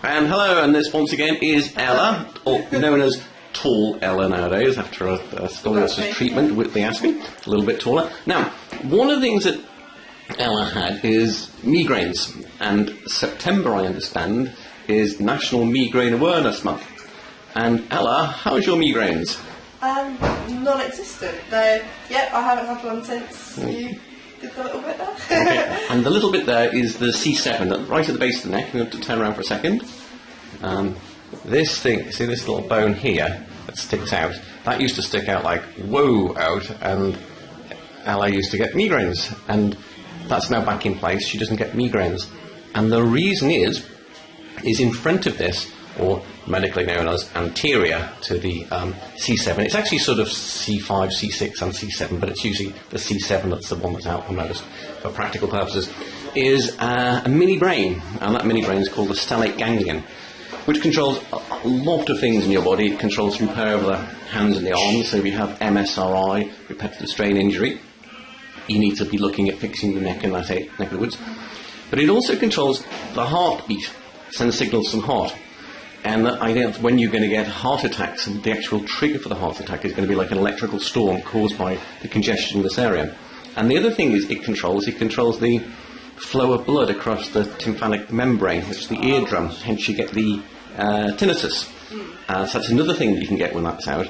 And hello, and this once again is Ella, or known as Tall Ella nowadays, after a scoliosis treatment with the ASMI, a little bit taller. Now, one of the things that Ella had is migraines, and September, I understand, is National Migraine Awareness Month. And Ella, how's your migraines? Non-existent. No, yeah, I haven't had one since you did the little bit there. Okay. And the little bit there is the C7, right at the base of the neck. You have to turn around for a second. This thing, see this little bone here that sticks out? That used to stick out like, whoa, out, and Ella used to get migraines. And that's now back in place. She doesn't get migraines. And the reason is in front of this, or medically known as anterior to the C7. It's actually sort of C5, C6 and C7, but it's usually the C7 that's the one that's out the most for practical purposes, is a mini brain, and that mini brain is called the stellate ganglion, which controls a lot of things in your body. It controls repair of the hands and the arms, so if you have MSRI, repetitive strain injury, you need to be looking at fixing the neck and that neck of the woods. But it also controls the heartbeat, sends signals from the heart. And I think when you're going to get heart attacks, and the actual trigger for the heart attack is going to be like an electrical storm caused by the congestion in this area. And the other thing is it controls the flow of blood across the tympanic membrane, which is the eardrum, hence you get the tinnitus. So that's another thing that you can get when that's out.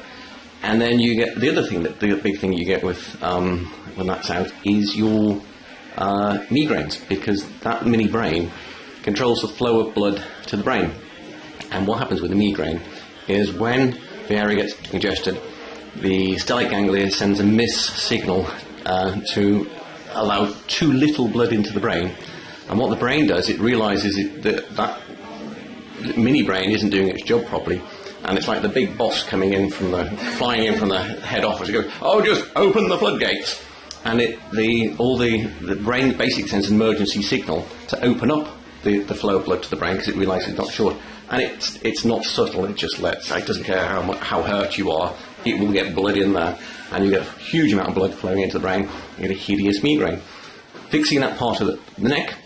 And then you get the other thing, the big thing you get with when that's out is your migraines, because that mini brain controls the flow of blood to the brain. And what happens with a migraine is when the area gets congested, the stellate ganglia sends a miss signal to allow too little blood into the brain. And what the brain does, it realises that mini brain isn't doing its job properly. And it's like the big boss flying in from the head office. It goes, oh, just open the floodgates. And the brain basically sends an emergency signal to open up the flow of blood to the brain, because it realises it's not short. And it's not subtle, it just lets, it doesn't care how hurt you are, it will get blood in there, and you get a huge amount of blood flowing into the brain, you get a hideous migraine. Fixing that part of the neck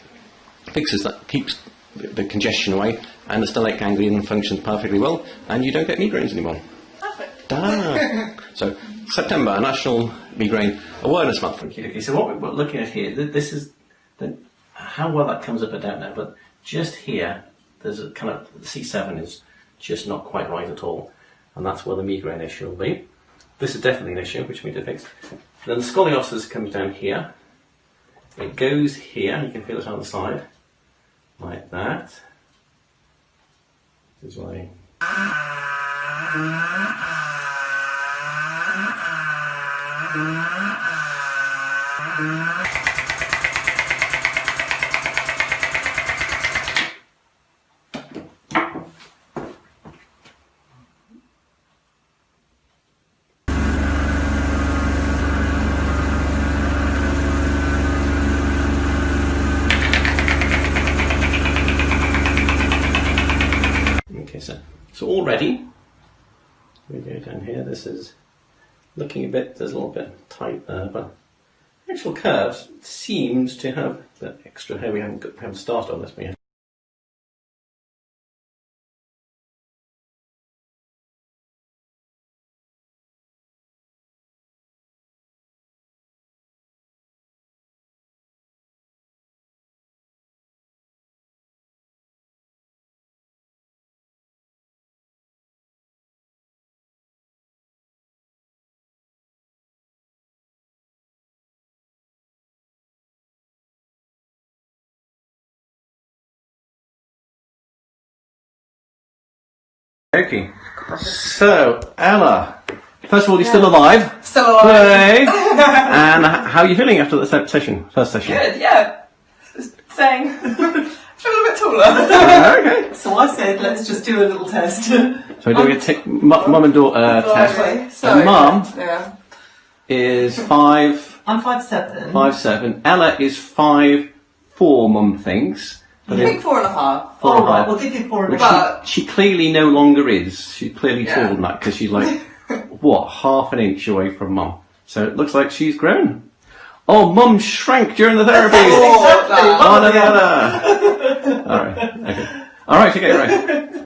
keeps the congestion away, and the stellate ganglion functions perfectly well, and you don't get migraines anymore. Perfect. So, September, National Migraine Awareness Month. Okay, so what we're looking at here, this is, how well that comes up I don't know, but just here, there's a kind of, C7 is just not quite right at all, and that's where the migraine issue will be. This is definitely an issue, which we need to fix. Then the scoliosis comes down here, it goes here, you can feel it on the side, like that. This is why. So already, we go down here, this is looking a bit, there's a little bit tight there, but actual curves seems to have the extra hair. We haven't started on this one yet. Okay, so Ella, first of all, you're still alive. Still alive. Hooray. And how are you feeling after the first session? Good, yeah. Saying, feel a bit taller. Okay. So I said, let's just do a little test. So we're doing a mum and daughter test. So Mum is 5. I'm 5'7". 5'7". Ella is 5'4", Mum thinks. I think 4.5. 4.5. We'll give you 4.5. She clearly no longer is. She's clearly taller than that, because she's like, what, half an inch away from Mum. So it looks like she's grown. Oh, Mum shrank during the therapy. Exactly. One or the other. All right. Okay. All right, okay, right.